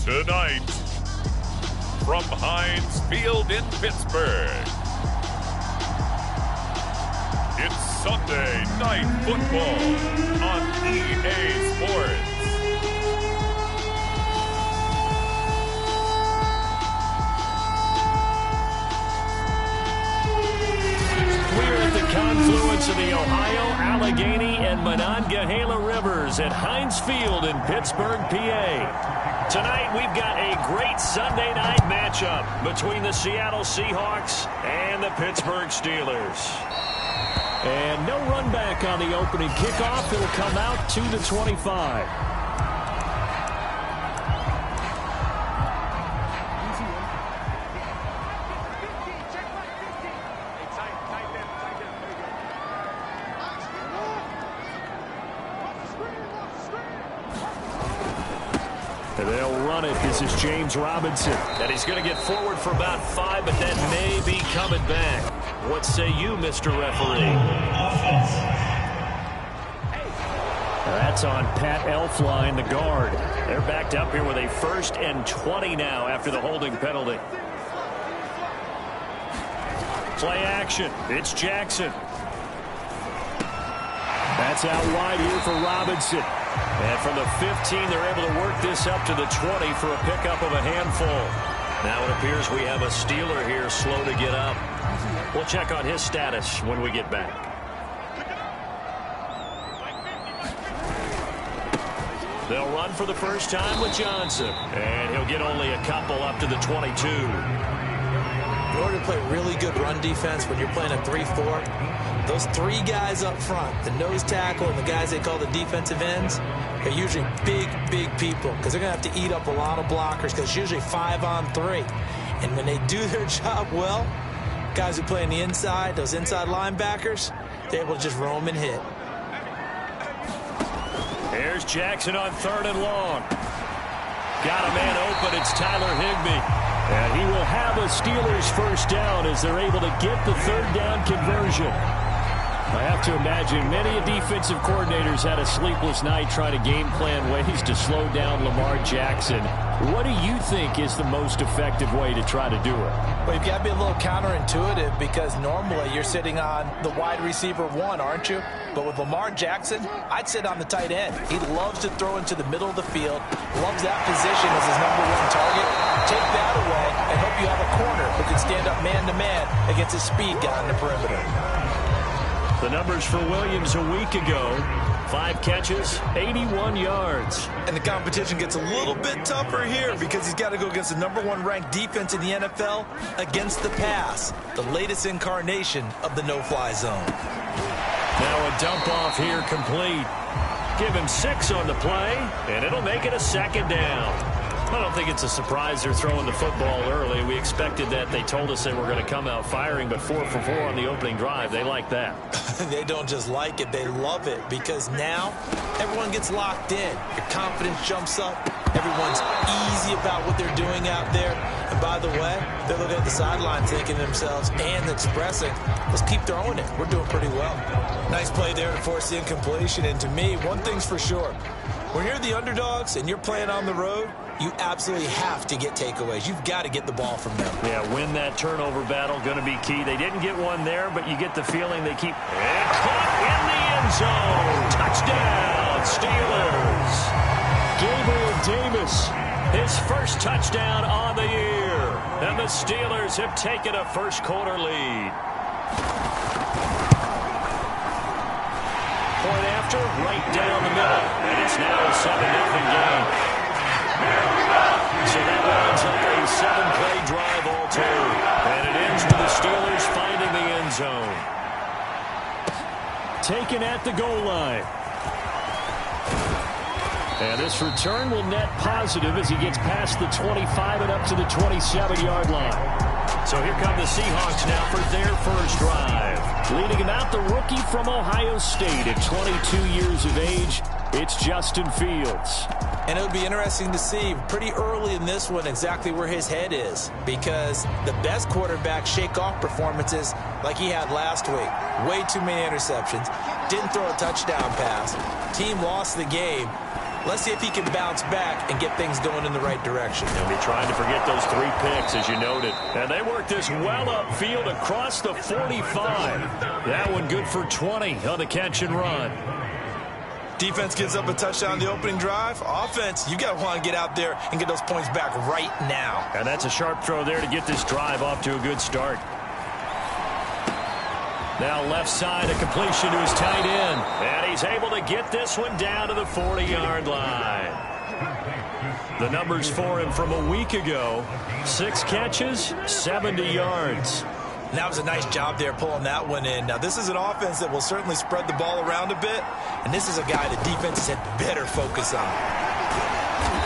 Tonight, from Heinz Field in Pittsburgh, it's Sunday Night Football on EA Sports. We're at the confluence of the Ohio, Allegheny, and Monongahela Rivers at Heinz Field in Pittsburgh, PA. Tonight, we've got a great Sunday night matchup between the Seattle Seahawks and the Pittsburgh Steelers. And no run back on the opening kickoff. It'll come out to the 25. They'll run it. This is James Robinson. And he's going to get forward for about 5, but that may be coming back. What say you, Mr. Referee? That's on Pat Elflein, the guard. They're backed up here with a 1st and 20 now after the holding penalty. Play action. It's Jackson. That's out wide here for Robinson. And from the 15, they're able to work this up to the 20 for a pickup of a handful. Now it appears we have a Steeler here slow to get up. We'll check on his status when we get back. They'll run for the first time with Johnson. And he'll get only a couple up to the 22. In order to play really good run defense when you're playing a 3-4, those 3 guys up front, the nose tackle and the guys they call the defensive ends, are usually big people because they're going to have to eat up a lot of blockers because it's usually 5-on-3. And when they do their job well, guys who play on the inside, those inside linebackers, they're able to just roam and hit. Here's Jackson on 3rd and long. Got a man open. It's Tyler Higbee. And he will have a Steelers first down as they're able to get the 3rd down conversion. I have to imagine many defensive coordinators had a sleepless night trying to game plan ways to slow down Lamar Jackson. What do you think is the most effective way to try to do it? Well, you've got to be a little counterintuitive because normally you're sitting on the wide receiver 1, aren't you? But with Lamar Jackson, I'd sit on the tight end. He loves to throw into the middle of the field, loves that position as his #1 target. Take that away and hope you have a corner who can stand up man-to-man against a speed guy on the perimeter. The numbers for Williams a week ago: 5 catches, 81 yards. And the competition gets a little bit tougher here because he's got to go against the #1 ranked defense in the NFL against the pass, the latest incarnation of the no-fly zone. Now a dump off here complete. Give him 6 on the play, and it'll make it a 2nd down. I don't think it's a surprise they're throwing the football early. We expected that. They told us they were going to come out firing, but 4 for 4 on the opening drive. They like that. They don't just like it, they love it, because now everyone gets locked in. Your confidence jumps up. Everyone's easy about what they're doing out there. And by the way, they're looking at the sideline thinking to themselves and expressing, let's keep throwing it. We're doing pretty well. Nice play there to force the incompletion. And to me, one thing's for sure. When you're the underdogs and you're playing on the road, you absolutely have to get takeaways. You've got to get the ball from them. Yeah, win that turnover battle, going to be key. They didn't get one there, but you get the feeling they keep... And caught in the end zone. Touchdown, Steelers. Gabriel Davis, his first touchdown on the year. And the Steelers have taken a first-quarter lead. Point after, right down the middle. And it's now a 7-0 game. So that winds up a 7-play drive all told. And it ends with the Steelers finding the end zone. Taken at the goal line. And this return will net positive as he gets past the 25 and up to the 27-yard line. So here come the Seahawks now for their first drive. Leading him out, the rookie from Ohio State at 22 years of age, it's Justin Fields. And it would be interesting to see pretty early in this one exactly where his head is, because the best quarterbacks shake off performances like he had last week. Way too many interceptions. Didn't throw a touchdown pass. Team lost the game. Let's see if he can bounce back and get things going in the right direction. They'll be trying to forget those 3 picks, as you noted. And they work this well upfield across the 45. That one good for 20 on the catch and run. Defense gives up a touchdown on the opening drive. Offense, you got to want to get out there and get those points back right now. And that's a sharp throw there to get this drive off to a good start. Now left side, a completion to his tight end. And he's able to get this one down to the 40-yard line. The numbers for him from a week ago: 6 catches, 70 yards. And that was a nice job there pulling that one in. Now, this is an offense that will certainly spread the ball around a bit, and this is a guy the defense had better focus on.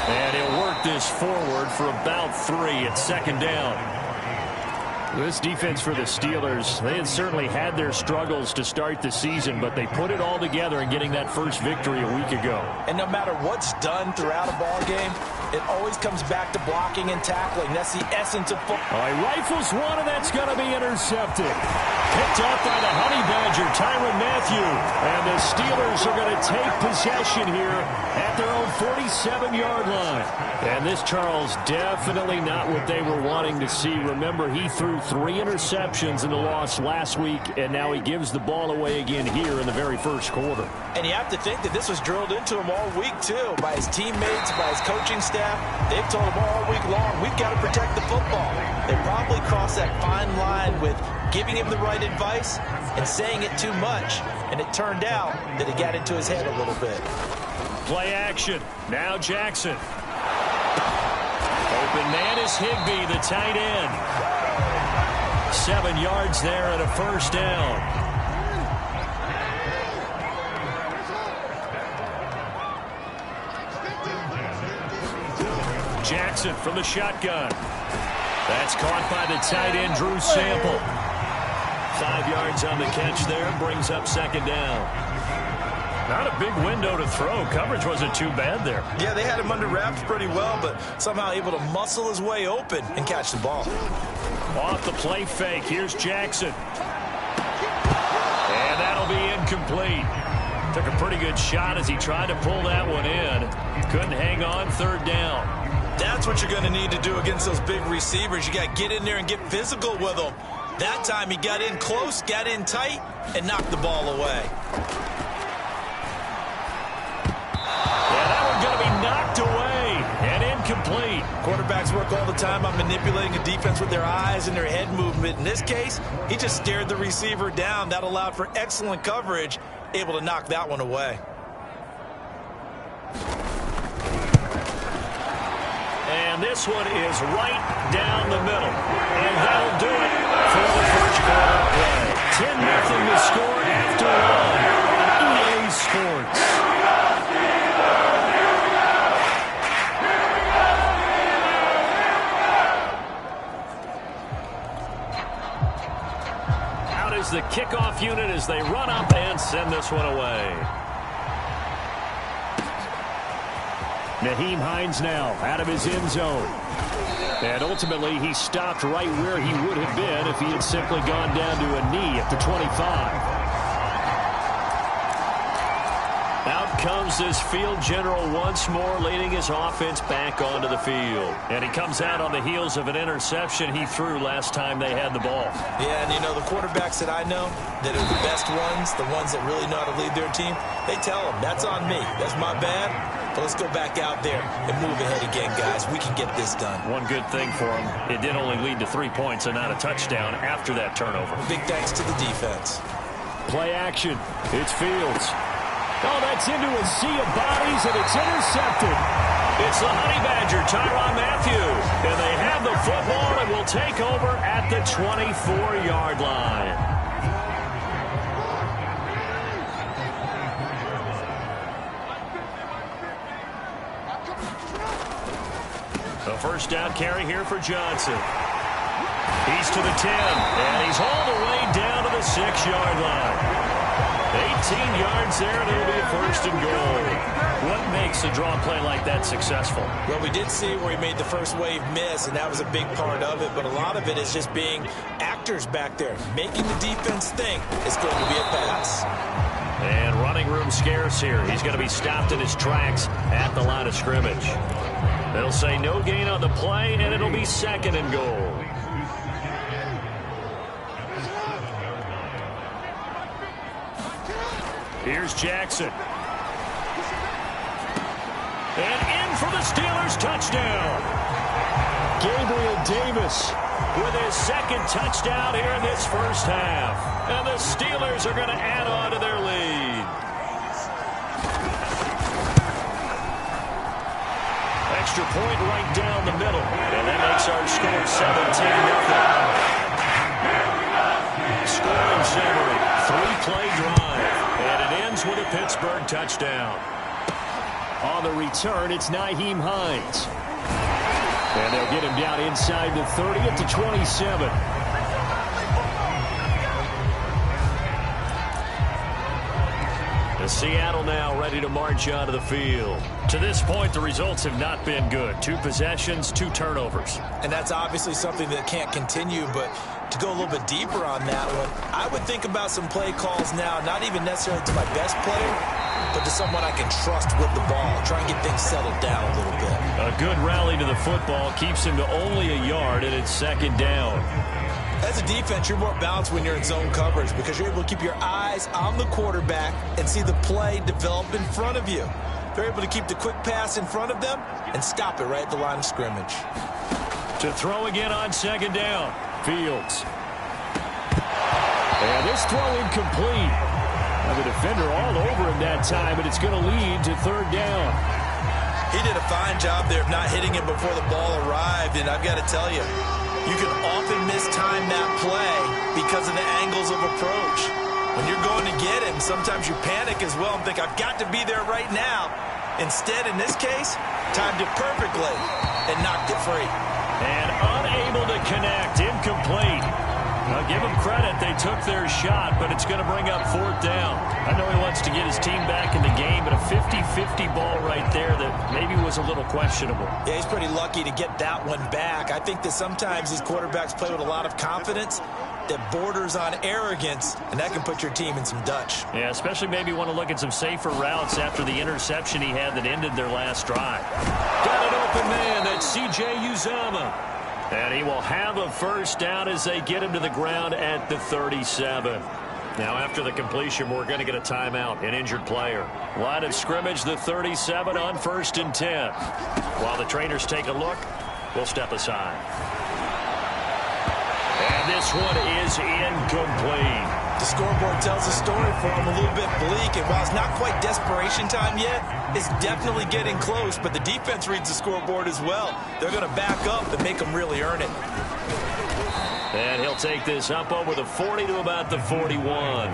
And he'll work this forward for about 3 at second down. This defense for the Steelers, they had certainly had their struggles to start the season, but they put it all together in getting that first victory a week ago. And no matter what's done throughout a ball game, it always comes back to blocking and tackling. That's the essence of football. He rifles one, and that's going to be intercepted. Picked up by the Honey Badger, Tyrann Mathieu. And the Steelers are going to take possession here at their own 47-yard line. And this, Charles, definitely not what they were wanting to see. Remember, he threw 3 interceptions in the loss last week, and now he gives the ball away again here in the very first quarter. And you have to think that this was drilled into him all week, too, by his teammates, by his coaching staff. They've told him all week long, we've got to protect the football. They probably crossed that fine line with giving him the right advice and saying it too much. And it turned out that it got into his head a little bit. Play action. Now Jackson. Open man is Higbee, the tight end. 7 yards there and a first down. Jackson from the shotgun. That's caught by the tight end, Drew Sample. 5 yards on the catch there, brings up second down. Not a big window to throw. Coverage wasn't too bad there. Yeah, they had him under wraps pretty well, but somehow able to muscle his way open and catch the ball. Off the play fake, here's Jackson. And that'll be incomplete. Took a pretty good shot as he tried to pull that one in. Couldn't hang on, third down. That's what you're going to need to do against those big receivers. You got to get in there and get physical with them. That time he got in close, got in tight, and knocked the ball away. Yeah, that one's going to be knocked away and incomplete. Quarterbacks work all the time on manipulating a defense with their eyes and their head movement. In this case, he just stared the receiver down. That allowed for excellent coverage, able to knock that one away. And this one is right down the middle. And that'll do it for the first quarter play. 10-0 to score after one on EA Sports. Out is the kickoff unit as they run up and send this one away. Nyheim Hines now out of his end zone. And ultimately, he stopped right where he would have been if he had simply gone down to a knee at the 25. Out comes this field general once more, leading his offense back onto the field. And he comes out on the heels of an interception he threw last time they had the ball. Yeah, and you know, the quarterbacks that I know that are the best ones, the ones that really know how to lead their team, they tell them, that's on me. That's my bad. But let's go back out there and move ahead again, guys. We can get this done. One good thing for him, it did only lead to 3 points and not a touchdown after that turnover. Big thanks to the defense. Play action. It's Fields. Oh, that's into a sea of bodies, and it's intercepted. It's the Honey Badger, Tyrann Mathieu. And they have the football and will take over at the 24-yard line. A first down carry here for Johnson. He's to the 10, and he's all the way down to the 6-yard line. 18 yards there, and it'll be a first and goal. What makes a draw play like that successful? Well, we did see where he made the first wave miss, and that was a big part of it. But a lot of it is just being actors back there, making the defense think it's going to be a pass. And running room scarce here. He's going to be stopped in his tracks at the line of scrimmage. They'll say no gain on the play, and it'll be 2nd and goal. Here's Jackson. And in for the Steelers touchdown. Gabriel Davis with his 2nd touchdown here in this first half. And the Steelers are going to add on to their lead. Extra point right down the middle. And that makes our score 17-0. Scoring summary. 3-play drive. And it ends with a Pittsburgh touchdown. On the return, it's Nyheim Hines. And they'll get him down inside the 30 at the 27. Seattle now ready to march onto the field. To this point, the results have not been good. 2 possessions, 2 turnovers. And that's obviously something that can't continue, but to go a little bit deeper on that one, I would think about some play calls now, not even necessarily to my best player, but to someone I can trust with the ball. Try and get things settled down a little bit. A good rally to the football keeps him to only a yard, and it's 2nd down. As a defense, you're more balanced when you're in zone coverage because you're able to keep your eyes on the quarterback and see the play develop in front of you. They're able to keep the quick pass in front of them and stop it right at the line of scrimmage. To throw again on 2nd down. Fields. And this throw incomplete. Now the defender all over him that time, but it's going to lead to 3rd down. He did a fine job there of not hitting it before the ball arrived, and I've got to tell you, you can often mistime that play because of the angles of approach. When you're going to get him, sometimes you panic as well and think, I've got to be there right now. Instead, in this case, timed it perfectly and knocked it free. And unable to connect, incomplete. Now, give them credit. They took their shot, but it's going to bring up 4th down. I know he wants to get his team back in the game, but a 50-50 ball right there that maybe was a little questionable. Yeah, he's pretty lucky to get that one back. I think that sometimes these quarterbacks play with a lot of confidence that borders on arrogance, and that can put your team in some Dutch. Yeah, especially maybe want to look at some safer routes after the interception he had that ended their last drive. Got an open man. That's C.J. Uzomah. And he will have a 1st down as they get him to the ground at the 37. Now, after the completion, we're going to get a timeout, an injured player. Line of scrimmage, the 37 on 1st and 10. While the trainers take a look, we'll step aside. And this one is incomplete. The scoreboard tells a story for him, a little bit bleak, and while it's not quite desperation time yet, it's definitely getting close, but the defense reads the scoreboard as well. They're going to back up and make them really earn it. And he'll take this up over the 40 to about the 41.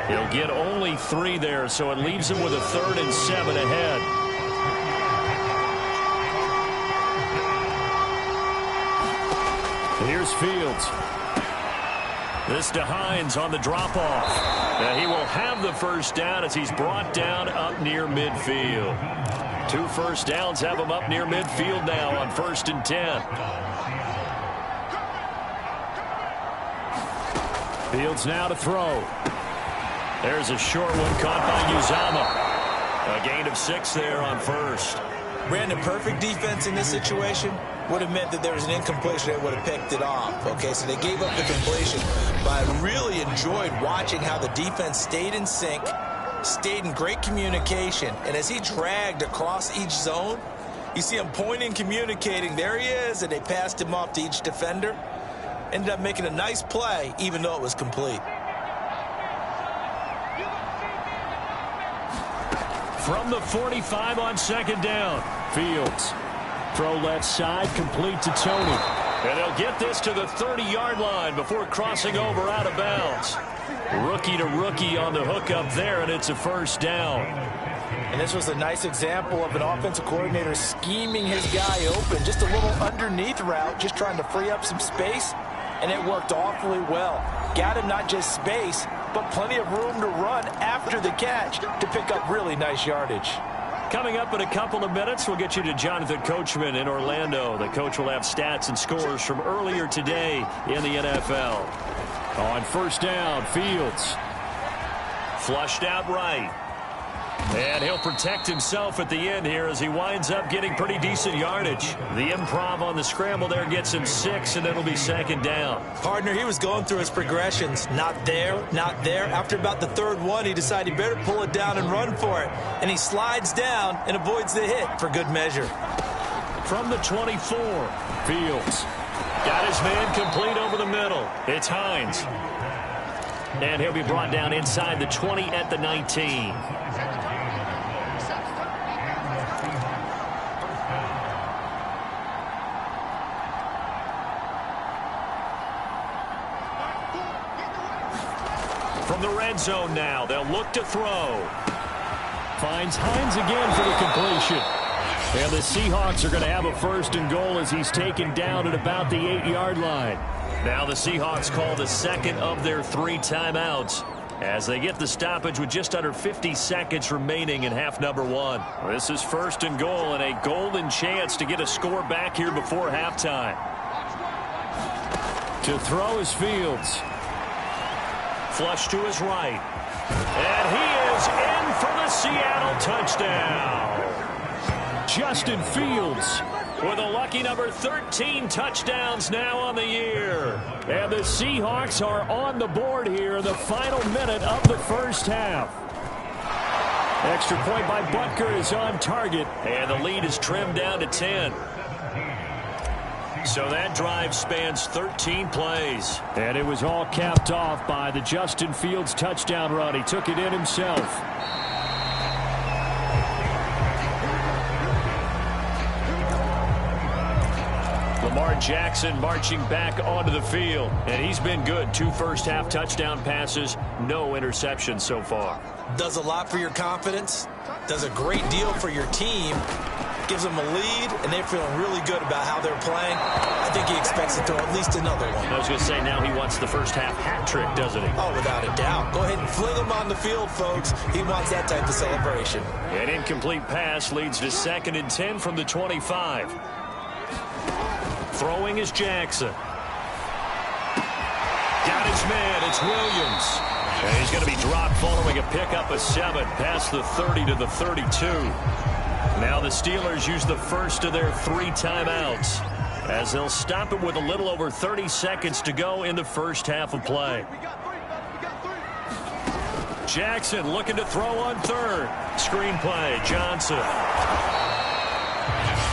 He'll get only 3 there, so it leaves him with a 3rd and 7 ahead. Here's Fields. This to Hines on the drop-off. He will have the 1st down as he's brought down up near midfield. 2 1st downs have him up near midfield now on 1st and 10. Fields now to throw. There's a short one caught by Uzomah. A gain of 6 there on 1st. Brandon, perfect defense in this situation would have meant that there was an incompletion. They would have picked it off. Okay, so they gave up the completion. But I really enjoyed watching how the defense stayed in sync, stayed in great communication. And as he dragged across each zone, you see him pointing, communicating. There he is, and they passed him off to each defender. Ended up making a nice play, even though it was complete. From the 45 on 2nd down, Fields. Throw left side, complete to Tony. And they'll get this to the 30-yard line before crossing over out of bounds. Rookie to rookie on the hookup there, and it's a 1st down. And this was a nice example of an offensive coordinator scheming his guy open. Just a little underneath route, just trying to free up some space, and it worked awfully well. Got him not just space, but plenty of room to run after the catch to pick up really nice yardage. Coming up in a couple of minutes, we'll get you to Jonathan Coachman in Orlando. The coach will have stats and scores from earlier today in the NFL. On 1st down, Fields. Flushed out right. And he'll protect himself at the end here as he winds up getting pretty decent yardage. The improv on the scramble there gets him 6, and it'll be second down. Partner, he was going through his progressions. Not there, not there. After about the third one, he decided he better pull it down and run for it. And he slides down and avoids the hit for good measure. From the 24, Fields. Got his man complete over the middle. It's Hines. And he'll be brought down inside the 20 at the 19. From the red zone now, they'll look to throw. Finds Hines again for the completion. And the Seahawks are going to have a 1st and goal as he's taken down at about the 8-yard line. Now the Seahawks call the second of their 3 timeouts as they get the stoppage with just under 50 seconds remaining in half number 1. This is 1st and goal and a golden chance to get a score back here before halftime. To throw is Fields. Flush to his right. And he is in for the Seattle touchdown. Justin Fields with a lucky number 13 touchdowns now on the year. And the Seahawks are on the board here in the final minute of the first half. Extra point by Butker is on target, and the lead is trimmed down to 10. So that drive spans 13 plays. And it was all capped off by the Justin Fields touchdown run. He took it in himself. Lamar Jackson marching back onto the field. And he's been good. 2 first-half touchdown passes, no interceptions so far. Does a lot for your confidence. Does a great deal for your team. Gives them a lead, and they're feeling really good about how they're playing. I think he expects to throw at least another one. I was going to say, now he wants the first-half hat trick, doesn't he? Oh, without a doubt. Go ahead and fling him on the field, folks. He wants that type of celebration. An incomplete pass leads to 2nd and 10 from the 25. Throwing is Jackson. Got his man. It's Williams. And he's going to be dropped following a pickup of 7 past the 30 to the 32. Now the Steelers use the first of their 3 timeouts as they'll stop it with a little over 30 seconds to go in the first half of play. Jackson looking to throw on 3rd. Screen play, Johnson.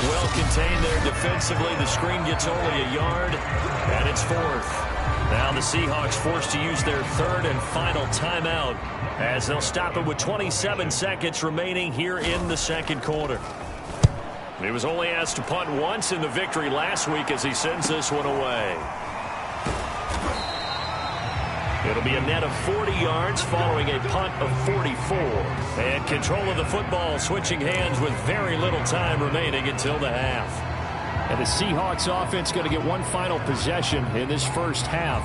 Well contained there defensively. The screen gets only a yard, and it's 4th. Now the Seahawks forced to use their 3rd and final timeout as they'll stop it with 27 seconds remaining here in the 2nd quarter. He was only asked to punt once in the victory last week as he sends this one away. It'll be a net of 40 yards following a punt of 44. And control of the football switching hands with very little time remaining until the half. And the Seahawks offense going to get one final possession in this first half.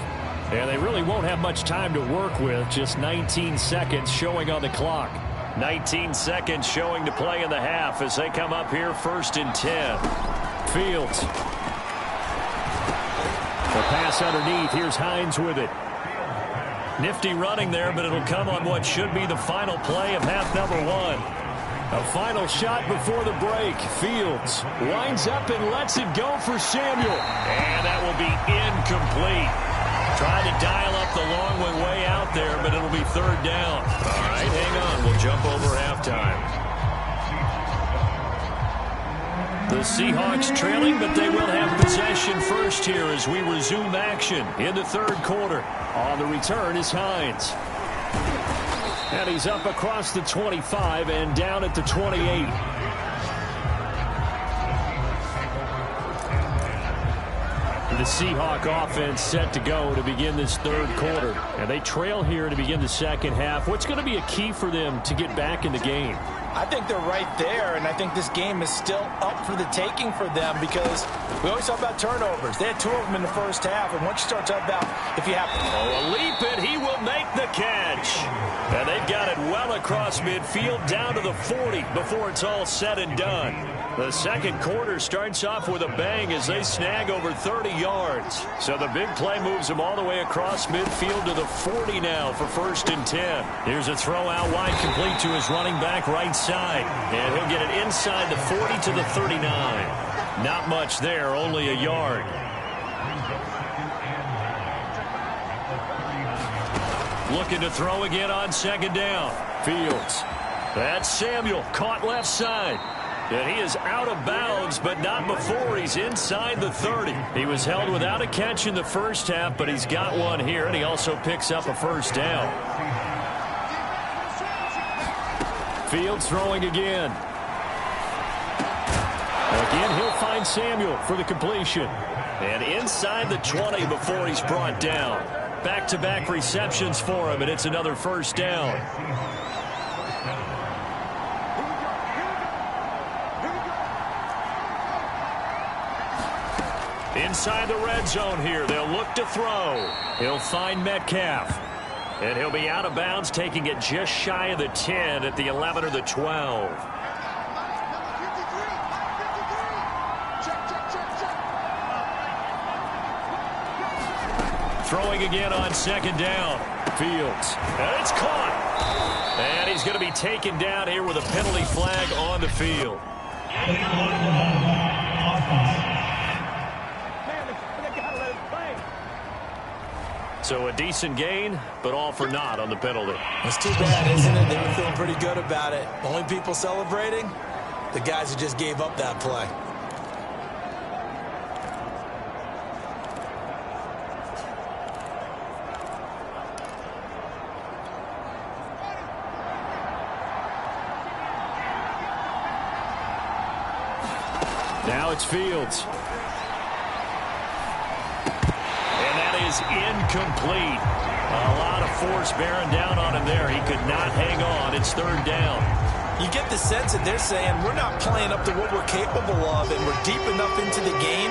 And they really won't have much time to work with. Just 19 seconds showing on the clock. 19 seconds showing to play in the half as they come up here 1st and 10. Fields. The pass underneath. Here's Hines with it. Nifty running there, but it'll come on what should be the final play of half number 1. A final shot before the break. Fields winds up and lets it go for Samuel. And that will be incomplete. Tried to dial up the long one way out there, but it'll be 3rd down. All right, hang on. We'll jump over halftime. The Seahawks trailing, but they will have possession first here as we resume action in the 3rd quarter. On the return is Hines. And he's up across the 25 and down at the 28. The Seahawk offense set to go to begin this 3rd quarter. And they trail here to begin the 2nd half. What's going to be a key for them to get back in the game? I think they're right there, and I think this game is still up for the taking for them because we always talk about turnovers. They had 2 of them in the first half, and once you start talking about if you have... Oh, a leap, and he will make the catch. And they've got it well across midfield down to the 40 before it's all said and done. The second quarter starts off with a bang as they snag over 30 yards. So the big play moves them all the way across midfield to the 40 now for 1st and 10. Here's a throw out wide complete to his running back right side. And he'll get it inside the 40 to the 39. Not much there, only a yard. Looking to throw again on 2nd down. Fields. That's Samuel, caught left side. And he is out of bounds, but not before he's inside the 30. He was held without a catch in the first half, but he's got one here, and he also picks up a 1st down. Fields throwing again. Again, he'll find Samuel for the completion. And inside the 20 before he's brought down. Back-to-back receptions for him, and it's another 1st down. Inside the red zone here, they'll look to throw. He'll find Metcalf. And he'll be out of bounds, taking it just shy of the 10 at the 11 or the 12. Throwing again on 2nd down. Fields. And it's caught. And he's going to be taken down here with a penalty flag on the field. So a decent gain, but all for naught on the penalty. It's too bad, isn't it? They were feeling pretty good about it. Only people celebrating? The guys who just gave up that play. Now it's Fields. Is incomplete. A lot of force bearing down on him there. He could not hang on. It's 3rd down. You get the sense that they're saying we're not playing up to what we're capable of, and we're deep enough into the game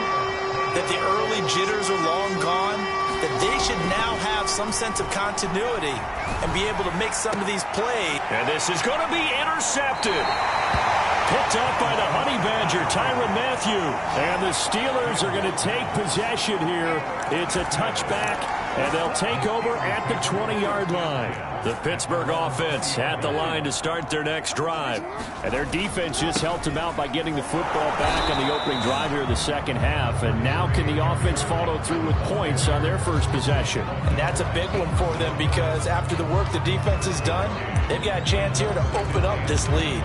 that the early jitters are long gone, that they should now have some sense of continuity and be able to make some of these plays. And this is going to be intercepted. Picked up by the Honey Badger, Tyrann Mathieu. And the Steelers are going to take possession here. It's a touchback, and they'll take over at the 20-yard line. The Pittsburgh offense at the line to start their next drive. And their defense just helped them out by getting the football back on the opening drive here in the second half. And now can the offense follow through with points on their first possession? And that's a big one for them because after the work the defense has done, they've got a chance here to open up this lead.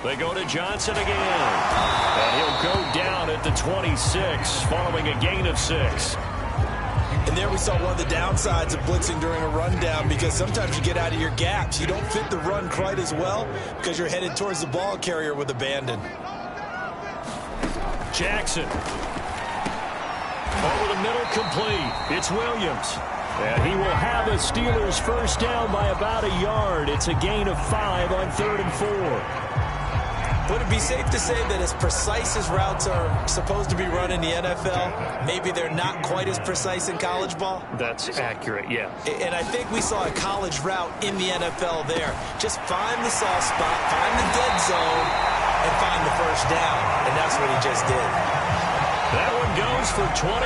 They go to Johnson again. And he'll go down at the 26 following a gain of 6. And there we saw one of the downsides of blitzing during a rundown because sometimes you get out of your gaps. You don't fit the run quite as well because you're headed towards the ball carrier with abandon. Jackson. Over the middle, complete. It's Williams. And he will have a Steelers 1st down by about a yard. It's a gain of 5 on 3rd and 4. Would it be safe to say that as precise as routes are supposed to be run in the NFL, maybe they're not quite as precise in college ball? That's accurate, yeah. And I think we saw a college route in the NFL there. Just find the soft spot, find the dead zone, and find the 1st down. And that's what he just did. That one goes for 24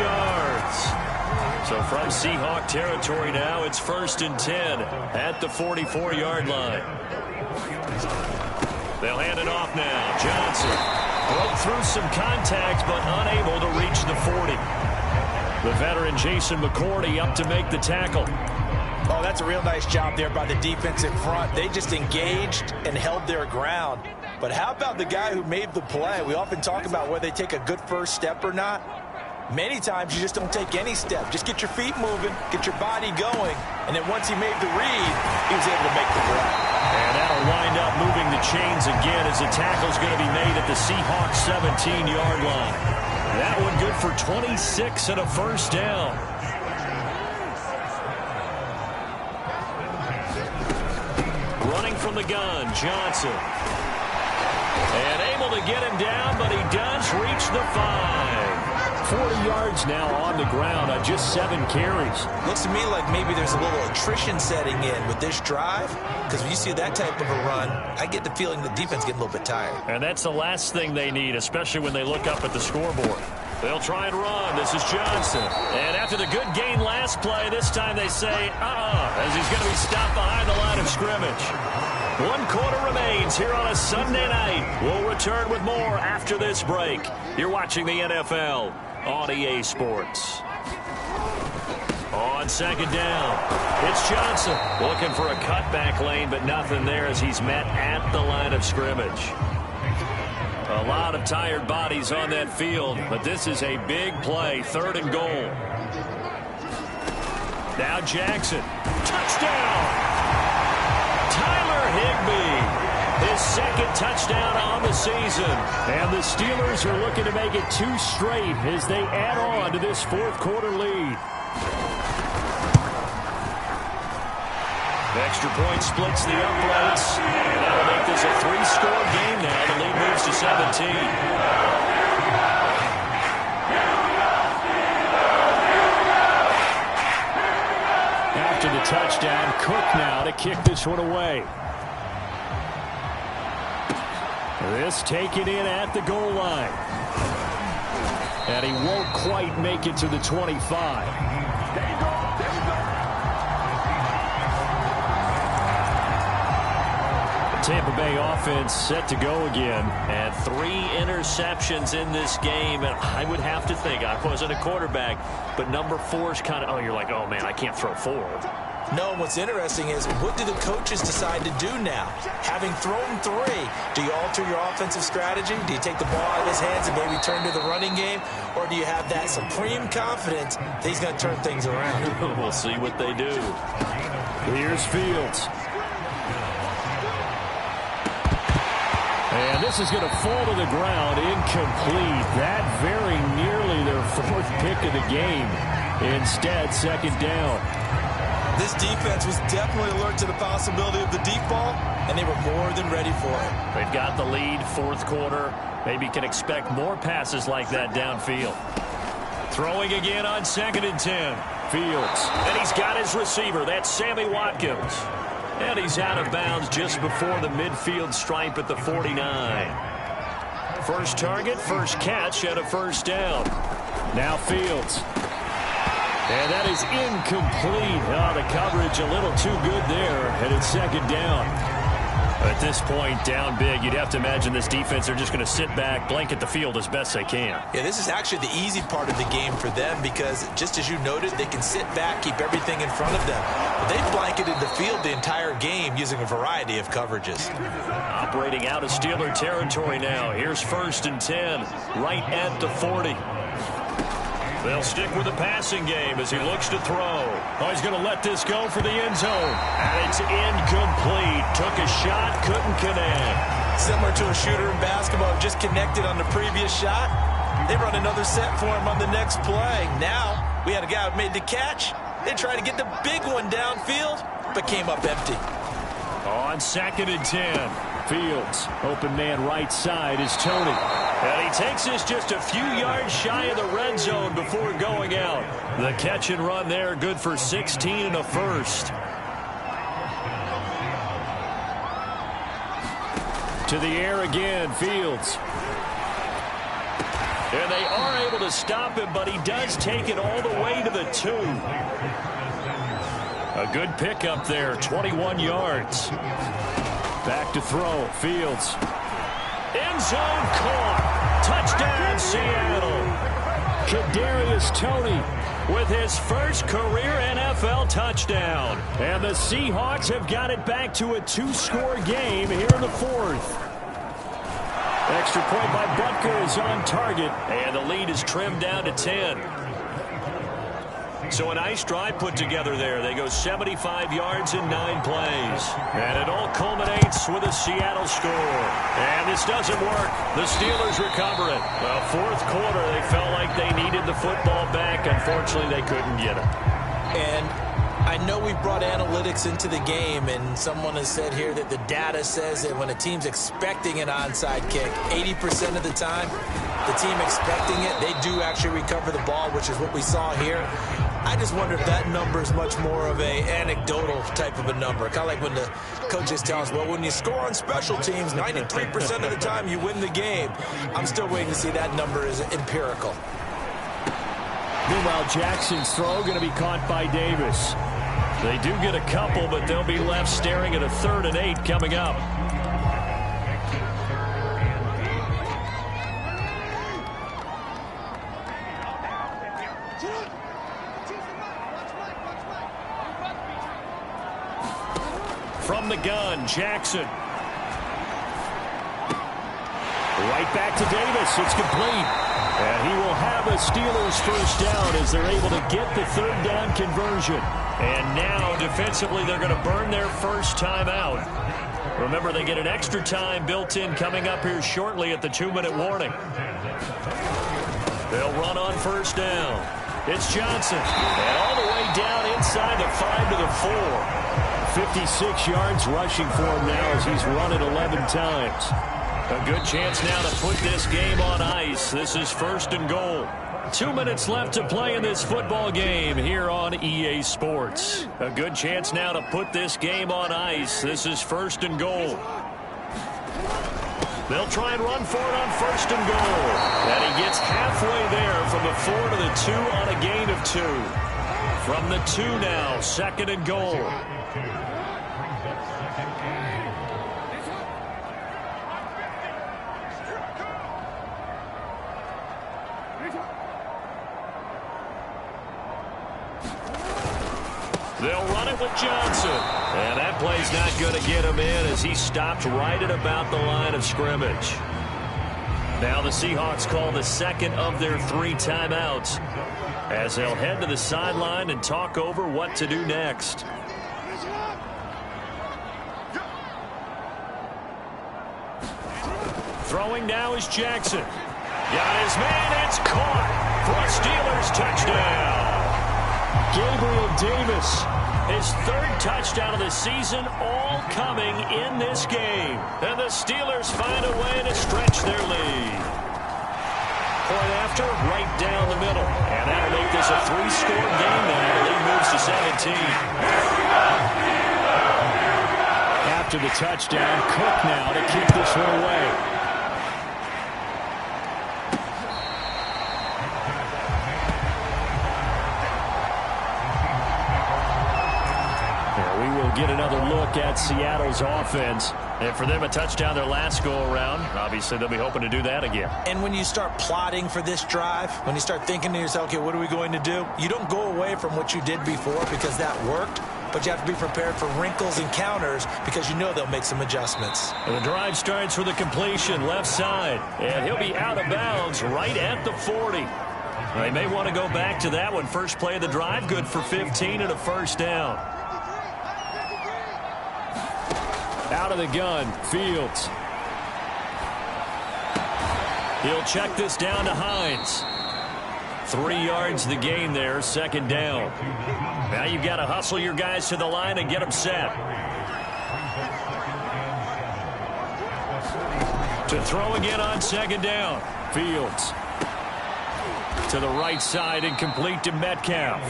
yards. So from Seahawk territory now, it's 1st and 10 at the 44-yard line. They'll hand it off now. Johnson broke through some contact, but unable to reach the 40. The veteran Jason McCourty up to make the tackle. Oh, that's a real nice job there by the defense in front. They just engaged and held their ground. But how about the guy who made the play? We often talk about whether they take a good first step or not. Many times you just don't take any step. Just get your feet moving, get your body going, and then once he made the read, he was able to make the play. And that'll wind up moving the chains again as the tackle's going to be made at the Seahawks 17-yard line. That one good for 26 and a first down. Running from the gun, Johnson. And able to get him down, but he does reach the 5. 40 yards now on the ground on just 7 carries. Looks to me like maybe there's a little attrition setting in with this drive, because when you see that type of a run, I get the feeling the defense getting a little bit tired. And that's the last thing they need, especially when they look up at the scoreboard. They'll try and run. This is Johnson. And after the good gain last play, this time they say, as he's going to be stopped behind the line of scrimmage. 1 quarter remains here on a Sunday night. We'll return with more after this break. You're watching the NFL on EA Sports. On second down, it's Johnson looking for a cutback lane, but nothing there as he's met at the line of scrimmage. A lot of tired bodies on that field, but this is a big play, 3rd and goal. Now Jackson, touchdown! Tyler Higbee, his 2nd touchdown on the season. And the Steelers are looking to make it 2 straight as they add on to this 4th quarter lead. The extra point splits the uprights. And that'll make this a 3-score game now. The lead moves to 17. After the touchdown, Cook now to kick this one away. This taken in at the goal line. And he won't quite make it to the 25. Tampa Bay offense set to go again. And 3 interceptions in this game. And I would have to think, I wasn't a quarterback, but number 4 is kind of, you're like, oh, man, I can't throw 4. No, what's interesting is what do the coaches decide to do now? Having thrown 3, do you alter your offensive strategy? Do you take the ball out of his hands and maybe turn to the running game? Or do you have that supreme confidence that he's going to turn things around? We'll see what they do. Here's Fields. And this is going to fall to the ground, incomplete. That very nearly their 4th pick of the game. Instead, 2nd down. This defense was definitely alert to the possibility of the deep ball, and they were more than ready for it. They've got the lead, 4th quarter. Maybe can expect more passes like that downfield. Throwing again on 2nd and 10. Fields. And he's got his receiver. That's Sammy Watkins. And he's out of bounds just before the midfield stripe at the 49. First target, first catch, and a first down. Now Fields. And that is incomplete. Oh, the coverage a little too good there, and it's 2nd down. At this point, down big, you'd have to imagine this defense are just going to sit back, blanket the field as best they can. Yeah, this is actually the easy part of the game for them because, just as you noted, they can sit back, keep everything in front of them. But they've blanketed the field the entire game using a variety of coverages. Operating out of Steeler territory now. Here's 1st and 10, right at the 40. They'll stick with the passing game as he looks to throw. Oh, he's going to let this go for the end zone. And it's incomplete. Took a shot, couldn't connect. Similar to a shooter in basketball, just connected on the previous shot. They run another set for him on the next play. Now, we had a guy who made the catch. They tried to get the big one downfield, but came up empty. On 2nd and 10, Fields. Open man right side is Tony. And he takes this just a few yards shy of the red zone before going out. The catch and run there, good for 16 and a first. To the air again, Fields. And they are able to stop him, but he does take it all the way to the 2. A good pickup there, 21 yards. Back to throw, Fields. End zone caught. Touchdown, Seattle. Kadarius Toney with his first career NFL touchdown. And the Seahawks have got it back to a 2-score game here in the fourth. Extra point by Butker is on target, and the lead is trimmed down to 10. So a nice drive put together there. They go 75 yards in 9 plays. And it all culminates with a Seattle score. And this doesn't work. The Steelers recover it. Well, fourth quarter, they felt like they needed the football back. Unfortunately, they couldn't get it. And I know we brought analytics into the game, and someone has said here that the data says that when a team's expecting an onside kick, 80% of the time, the team expecting it, they do actually recover the ball, which is what we saw here. I just wonder if that number is much more of a anecdotal type of a number. Kind of like when the coaches tell us, well, when you score on special teams, 93% of the time you win the game. I'm still waiting to see that number is empirical. Meanwhile, Jackson's throw going to be caught by Davis. They do get a couple, but they'll be left staring at a 3rd and 8 coming up. From the gun, Jackson. Right back to Davis. It's complete. And he will have a Steelers first down as they're able to get the 3rd down conversion. And now, defensively, they're going to burn their first time out. Remember, they get an extra time built in coming up here shortly at the 2-minute warning. They'll run on first down. It's Johnson. And all the way down inside the 5 to the 4. 56 yards rushing for him now as he's run it 11 times. A good chance now to put this game on ice. This is 1st and goal. 2 minutes left to play in this football game here on EA Sports. A good chance now to put this game on ice. This is 1st and goal. They'll try and run for it on 1st and goal. And he gets halfway there from the 4 to the 2 on a gain of 2. From the 2 now, 2nd and goal. They'll run it with Johnson. And that play's not going to get him in as he stopped right at about the line of scrimmage. Now the Seahawks call the 2nd of their 3 timeouts as they'll head to the sideline and talk over what to do next. Throwing now is Jackson. Got his man. It's caught for a Steelers touchdown. Gabriel Davis, his 3rd touchdown of the season, all coming in this game. And the Steelers find a way to stretch their lead. Point after, right down the middle. And that'll make this a 3-score game now. The lead moves to 17. After the touchdown, Cook now to keep this one away. Get another look at Seattle's offense. And for them, a touchdown their last go-around. Obviously, they'll be hoping to do that again. And when you start plotting for this drive, when you start thinking to yourself, okay, what are we going to do? You don't go away from what you did before because that worked, but you have to be prepared for wrinkles and counters because you know they'll make some adjustments. And the drive starts with a completion left side, and he'll be out of bounds right at the 40. They may want to go back to that one. First play of the drive, good for 15 and a first down. Out of the gun, Fields. He'll check this down to Hines. 3 yards the gain there, 2nd down. Now you've got to hustle your guys to the line and get them set. To throw again on 2nd down. Fields. To the right side and complete to Metcalf.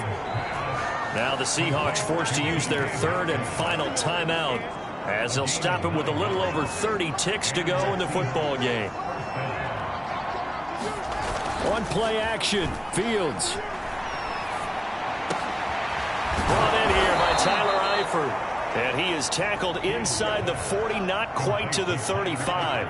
Now the Seahawks forced to use their 3rd and final timeout, as they'll stop it with a little over 30 ticks to go in the football game. On play action, Fields. Brought in here by Tyler Eifert. And he is tackled inside the 40, not quite to the 35.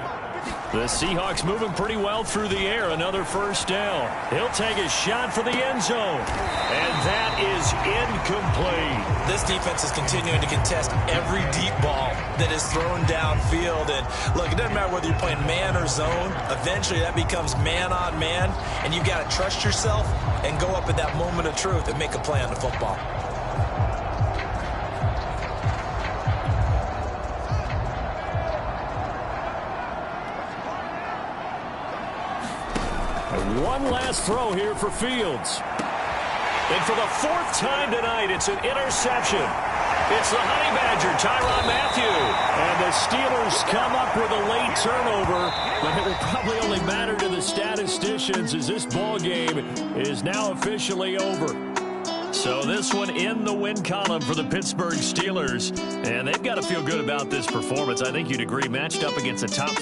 The Seahawks moving pretty well through the air. Another first down. He'll take a shot for the end zone. And that is incomplete. This defense is continuing to contest every deep ball that is thrown downfield. And look, it doesn't matter whether you're playing man or zone. Eventually that becomes man on man. And you got to trust yourself and go up at that moment of truth and make a play on the football. One last throw here for Fields. And for the fourth time tonight, it's an interception. It's the Honey Badger, Tyrann Mathieu. And the Steelers come up with a late turnover, but it will probably only matter to the statisticians as this ball game is now officially over. So this one in the win column for the Pittsburgh Steelers. And they've got to feel good about this performance. I think you'd agree, matched up against the top